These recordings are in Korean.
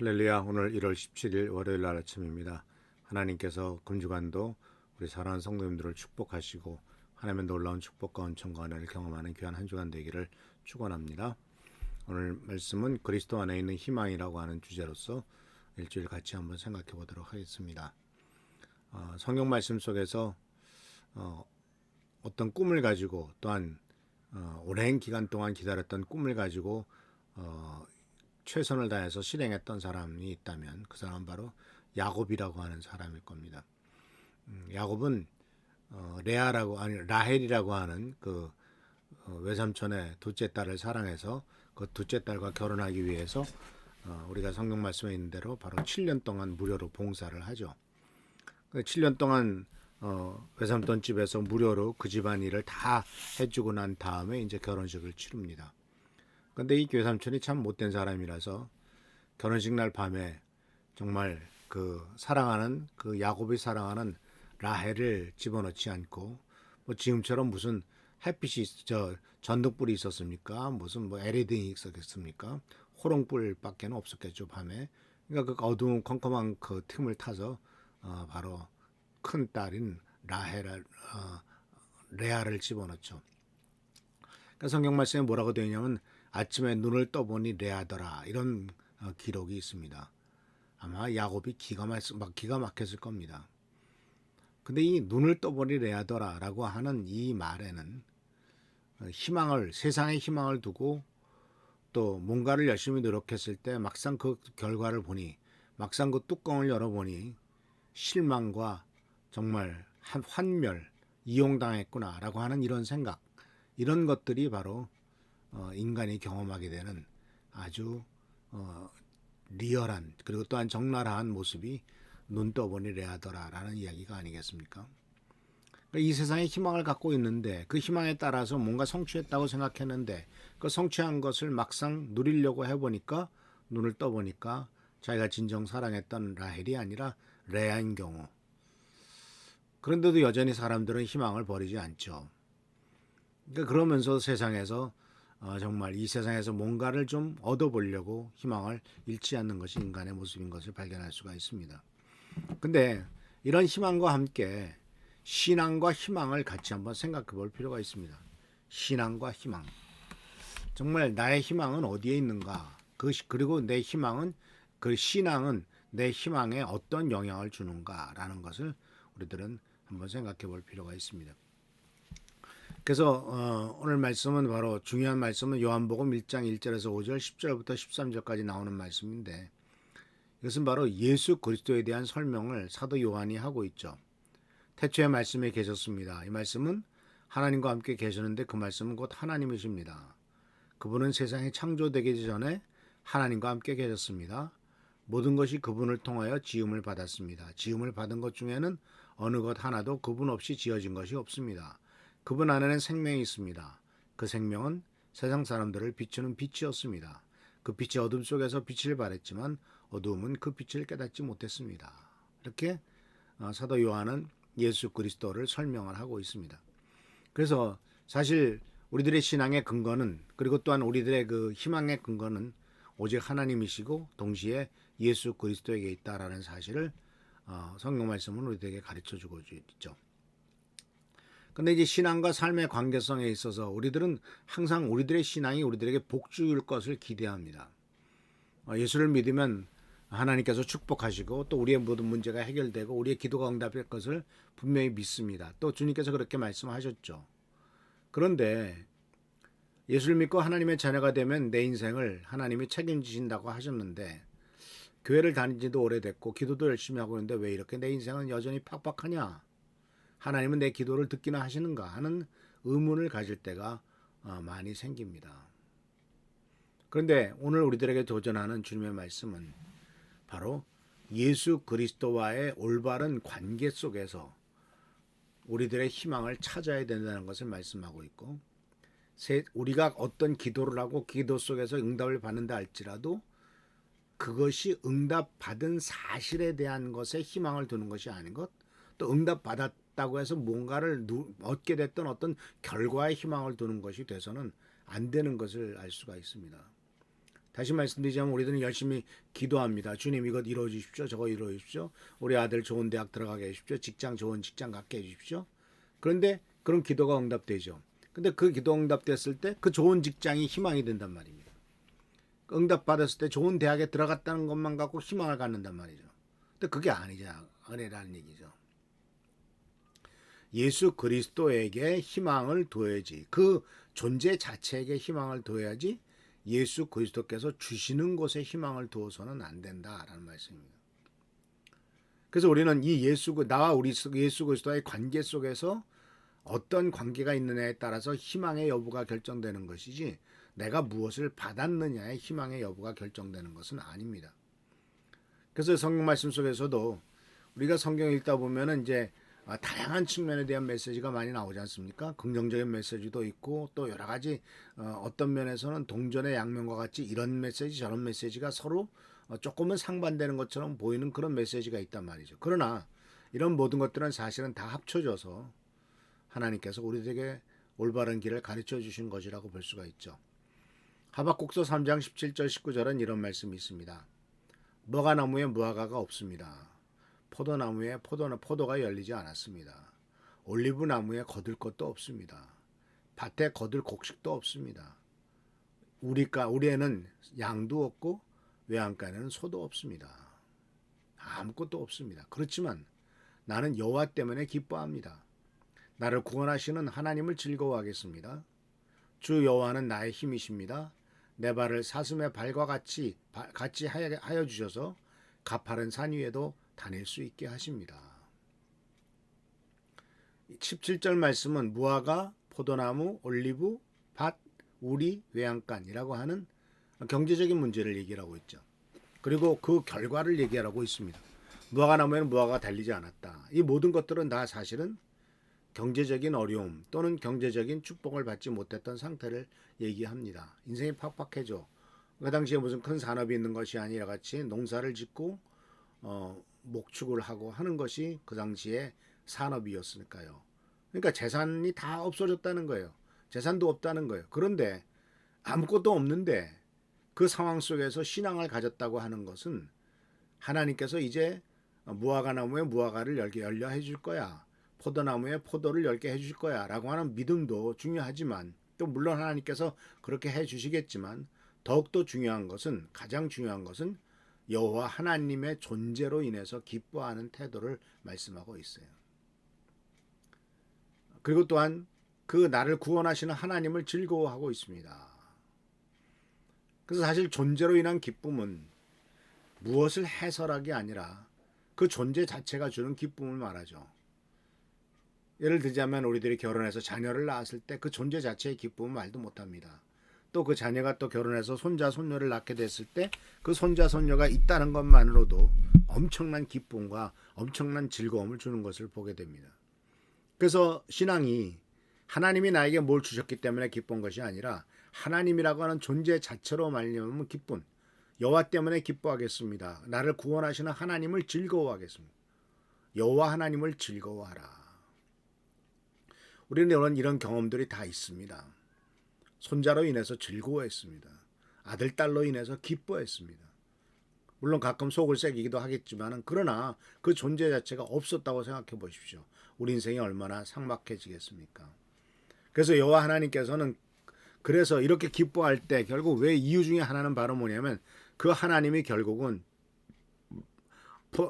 할렐루야. 오늘 1월 17일 월요일 날 아침입니다. 하나님께서 금주간도 우리 사랑하는 성도님들을 축복하시고 하나님의 놀라운 축복과 은총과 은혜를 경험하는 귀한 한 주간 되기를 축원합니다. 오늘 말씀은 그리스도 안에 있는 희망이라고 하는 주제로서 일주일 같이 한번 생각해 보도록 하겠습니다. 성경 말씀 속에서 어떤 꿈을 가지고 또한 오랜 기간 동안 기다렸던 꿈을 가지고 최선을 다해서 실행했던 사람이 있다면 그 사람은 바로 야곱이라고 하는 사람일 겁니다. 야곱은 라헬이라고 하는 그 외삼촌의 둘째 딸을 사랑해서 그 둘째 딸과 결혼하기 위해서 우리가 성경 말씀에 있는 대로 바로 7년 동안 무료로 봉사를 하죠. 7년 동안 외삼촌 집에서 무료로 그 집안 일을 다 해주고 난 다음에 이제 결혼식을 치릅니다. 근데 이 외삼촌이 참 못된 사람이라서 결혼식 날 밤에 정말 그 야곱이 사랑하는 라헬을 집어넣지 않고 뭐 지금처럼 무슨 햇빛이 전등불이 있었습니까? 무슨 뭐 LED등이 있었겠습니까? 호롱불밖에 없었겠죠 밤에. 그러니까 그 어두운 컴컴한 그 틈을 타서 바로 큰 딸인 레아를 집어넣죠. 그러니까 성경 말씀에 뭐라고 되어 있냐면 아침에 눈을 떠보니 레아더라 이런 기록이 있습니다. 아마 야곱이 기가 막혔을 겁니다. 근데 이 눈을 떠보니 레아더라라고 하는 이 말에는 세상의 희망을 두고 또 뭔가를 열심히 노력했을 때 막상 그 결과를 보니 막상 그 뚜껑을 열어보니 실망과 정말 환멸, 이용당했구나라고 하는 이런 생각, 이런 것들이 바로 인간이 경험하게 되는 아주 리얼한 그리고 또한 적나라한 모습이 눈 떠보니 레아더라라는 이야기가 아니겠습니까? 이 세상에 희망을 갖고 있는데 그 희망에 따라서 뭔가 성취했다고 생각했는데 그 성취한 것을 막상 누리려고 해보니까 눈을 떠보니까 자기가 진정 사랑했던 라헬이 아니라 레아인 경우. 그런데도 여전히 사람들은 희망을 버리지 않죠. 그러니까 그러면서 세상에서 정말 이 세상에서 뭔가를 좀 얻어보려고 희망을 잃지 않는 것이 인간의 모습인 것을 발견할 수가 있습니다. 근데 이런 희망과 함께 신앙과 희망을 같이 한번 생각해 볼 필요가 있습니다. 신앙과 희망. 정말 나의 희망은 어디에 있는가? 그리고 내 희망은, 그 신앙은 내 희망에 어떤 영향을 주는가라는 것을 우리들은 한번 생각해 볼 필요가 있습니다. 그래서 오늘 말씀은 바로 중요한 말씀은 요한복음 1장 1절에서 5절, 10절부터 13절까지 나오는 말씀인데 이것은 바로 예수 그리스도에 대한 설명을 사도 요한이 하고 있죠. 태초에 말씀에 계셨습니다. 이 말씀은 하나님과 함께 계셨는데 그 말씀은 곧 하나님이십니다. 그분은 세상이 창조되기 전에 하나님과 함께 계셨습니다. 모든 것이 그분을 통하여 지음을 받았습니다. 지음을 받은 것 중에는 어느 것 하나도 그분 없이 지어진 것이 없습니다. 그분 안에는 생명이 있습니다. 그 생명은 세상 사람들을 비추는 빛이었습니다. 그 빛이 어둠 속에서 빛을 발했지만 어두움은 그 빛을 깨닫지 못했습니다. 이렇게 사도 요한은 예수 그리스도를 설명을 하고 있습니다. 그래서 사실 우리들의 신앙의 근거는, 그리고 또한 우리들의 그 희망의 근거는 오직 하나님이시고 동시에 예수 그리스도에게 있다라는 사실을 성경 말씀은 우리들에게 가르쳐 주고 있죠. 근데 이제 신앙과 삶의 관계성에 있어서 우리들은 항상 우리들의 신앙이 우리들에게 복 줄 것을 기대합니다. 예수를 믿으면 하나님께서 축복하시고 또 우리의 모든 문제가 해결되고 우리의 기도가 응답될 것을 분명히 믿습니다. 또 주님께서 그렇게 말씀하셨죠. 그런데 예수를 믿고 하나님의 자녀가 되면 내 인생을 하나님이 책임지신다고 하셨는데 교회를 다닌 지도 오래됐고 기도도 열심히 하고 있는데 왜 이렇게 내 인생은 여전히 팍팍하냐? 하나님은 내 기도를 듣기나 하시는가 하는 의문을 가질 때가 많이 생깁니다. 그런데 오늘 우리들에게 도전하는 주님의 말씀은 바로 예수 그리스도와의 올바른 관계 속에서 우리들의 희망을 찾아야 된다는 것을 말씀하고 있고, 우리가 어떤 기도를 하고 기도 속에서 응답을 받는다 할지라도 그것이 응답받은 사실에 대한 것에 희망을 두는 것이 아닌 것, 또 응답받았다고 해서 뭔가를 얻게 됐던 어떤 결과에 희망을 두는 것이 돼서는 안 되는 것을 알 수가 있습니다. 다시 말씀드리자면 우리들은 열심히 기도합니다. 주님 이것 이루어 주십시오. 저거 이루어 주십시오. 우리 아들 좋은 대학 들어가게 해주십시오. 직장 좋은 직장 갖게 해주십시오. 그런데 그런 기도가 응답되죠. 근데 그 기도 응답됐을 때 그 좋은 직장이 희망이 된단 말입니다. 응답받았을 때 좋은 대학에 들어갔다는 것만 갖고 희망을 갖는단 말이죠. 근데 그게 아니죠. 은혜라는 얘기죠. 예수 그리스도에게 희망을 둬야지. 그 존재 자체에게 희망을 둬야지 예수 그리스도께서 주시는 것에 희망을 두어서는 안 된다라는 말씀입니다. 그래서 우리는 이 나와 우리 예수 그리스도의 관계 속에서 어떤 관계가 있느냐에 따라서 희망의 여부가 결정되는 것이지 내가 무엇을 받았느냐의 희망의 여부가 결정되는 것은 아닙니다. 그래서 성경 말씀 속에서도 우리가 성경 읽다 보면은 이제 다양한 측면에 대한 메시지가 많이 나오지 않습니까? 긍정적인 메시지도 있고 또 여러 가지 어떤 면에서는 동전의 양면과 같이 이런 메시지 저런 메시지가 서로 조금은 상반되는 것처럼 보이는 그런 메시지가 있단 말이죠. 그러나 이런 모든 것들은 사실은 다 합쳐져서 하나님께서 우리들에게 올바른 길을 가르쳐 주신 것이라고 볼 수가 있죠. 하박국서 3장 17절 19절은 이런 말씀이 있습니다. 무화과나무에 무화과가 없습니다. 포도나무에 포도가 열리지 않았습니다. 올리브나무에 거둘 것도 없습니다. 밭에 거둘 곡식도 없습니다. 우리에는 양도 없고 외양간에는 소도 없습니다. 아무것도 없습니다. 그렇지만 나는 여호와 때문에 기뻐합니다. 나를 구원하시는 하나님을 즐거워하겠습니다. 주 여호와는 나의 힘이십니다. 내 발을 사슴의 발과 같이 하여 주셔서 가파른 산 위에도 다닐 수 있게 하십니다. 17절 말씀은 무화과, 포도나무, 올리브, 밭, 우리, 외양간이라고 하는 경제적인 문제를 얘기하고 있죠. 그리고 그 결과를 얘기하고 있습니다. 무화과나무에는 무화과가 달리지 않았다. 이 모든 것들은 다 사실은 경제적인 어려움 또는 경제적인 축복을 받지 못했던 상태를 얘기합니다. 인생이 팍팍해져. 그 당시에 무슨 큰 산업이 있는 것이 아니라 같이 농사를 짓고 목축을 하고 하는 것이 그 당시에 산업이었으니까요. 그러니까 재산이 다 없어졌다는 거예요. 재산도 없다는 거예요. 그런데 아무것도 없는데 그 상황 속에서 신앙을 가졌다고 하는 것은 하나님께서 이제 무화과 나무에 무화과를 열려 해줄 거야. 포도나무에 포도를 열게 해줄 거야 라고 하는 믿음도 중요하지만 또 물론 하나님께서 그렇게 해주시겠지만 더욱더 중요한 것은 가장 중요한 것은 여호와 하나님의 존재로 인해서 기뻐하는 태도를 말씀하고 있어요. 그리고 또한 그 나를 구원하시는 하나님을 즐거워하고 있습니다. 그래서 사실 존재로 인한 기쁨은 무엇을 해설하기 아니라 그 존재 자체가 주는 기쁨을 말하죠. 예를 들자면 우리들이 결혼해서 자녀를 낳았을 때 그 존재 자체의 기쁨은 말도 못합니다. 또 그 자녀가 또 결혼해서 손자 손녀를 낳게 됐을 때 그 손자 손녀가 있다는 것만으로도 엄청난 기쁨과 엄청난 즐거움을 주는 것을 보게 됩니다. 그래서 신앙이 하나님이 나에게 뭘 주셨기 때문에 기쁜 것이 아니라 하나님이라고 하는 존재 자체로 말미암은 기쁨. 여호와 때문에 기뻐하겠습니다. 나를 구원하시는 하나님을 즐거워하겠습니다. 여호와 하나님을 즐거워하라. 우리는 이런 경험들이 다 있습니다. 손자로 인해서 즐거워했습니다. 아들, 딸로 인해서 기뻐했습니다. 물론 가끔 속을 새기기도 하겠지만 그러나 그 존재 자체가 없었다고 생각해 보십시오. 우리 인생이 얼마나 삭막해지겠습니까? 그래서 여호와 하나님께서는 그래서 이렇게 기뻐할 때 결국 왜 이유 중에 하나는 바로 뭐냐면 그 하나님이 결국은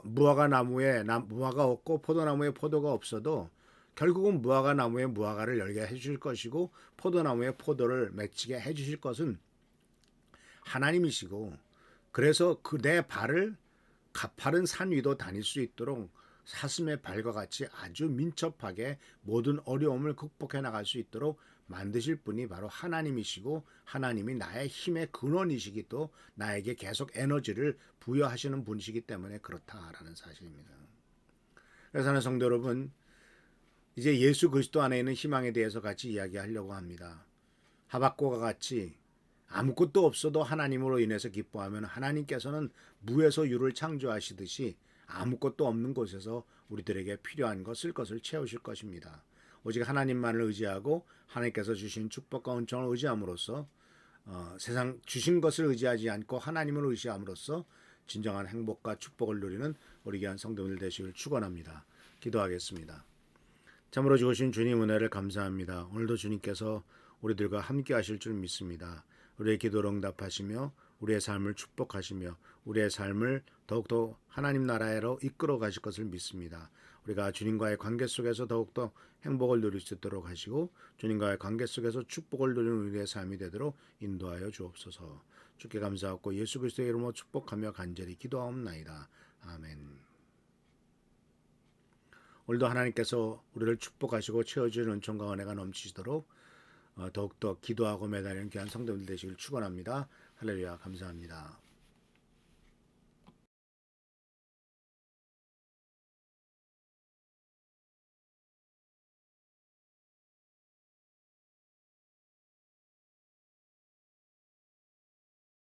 무화과 나무에 무화과 없고 포도나무에 포도가 없어도 결국은 무화과 나무에 무화과를 열게 해주실 것이고 포도나무에 포도를 맺히게 해주실 것은 하나님이시고 그래서 그 내 발을 가파른 산 위도 다닐 수 있도록 사슴의 발과 같이 아주 민첩하게 모든 어려움을 극복해 나갈 수 있도록 만드실 분이 바로 하나님이시고 하나님이 나의 힘의 근원이시기 또 나에게 계속 에너지를 부여하시는 분이시기 때문에 그렇다라는 사실입니다. 그래서 하는 성도 여러분, 이제 예수 그리스도 안에 있는 희망에 대해서 같이 이야기하려고 합니다. 하박국과 같이 아무것도 없어도 하나님으로 인해서 기뻐하면 하나님께서는 무에서 유를 창조하시듯이 아무것도 없는 곳에서 우리들에게 필요한 쓸 것을 채우실 것입니다. 오직 하나님만을 의지하고 하나님께서 주신 축복과 은총을 의지함으로써 세상 주신 것을 의지하지 않고 하나님을 의지함으로써 진정한 행복과 축복을 누리는 우리 귀한 성도들 되시길 축원합니다. 기도하겠습니다. 참으로 주신 주님 은혜를 감사합니다. 오늘도 주님께서 우리들과 함께 하실 줄 믿습니다. 우리의 기도를 응답하시며 우리의 삶을 축복하시며 우리의 삶을 더욱더 하나님 나라로 이끌어 가실 것을 믿습니다. 우리가 주님과의 관계 속에서 더욱더 행복을 누릴 수 있도록 하시고 주님과의 관계 속에서 축복을 누리는 우리의 삶이 되도록 인도하여 주옵소서. 주께 감사하고 예수 그리스도의 이름으로 축복하며 간절히 기도하옵나이다. 아멘. 오늘도 하나님께서 우리를 축복하시고 채워주는 은총과 은혜가 넘치시도록 더욱더 기도하고 매달리는 귀한 성도들 되시길 축원합니다. 할렐루야 감사합니다.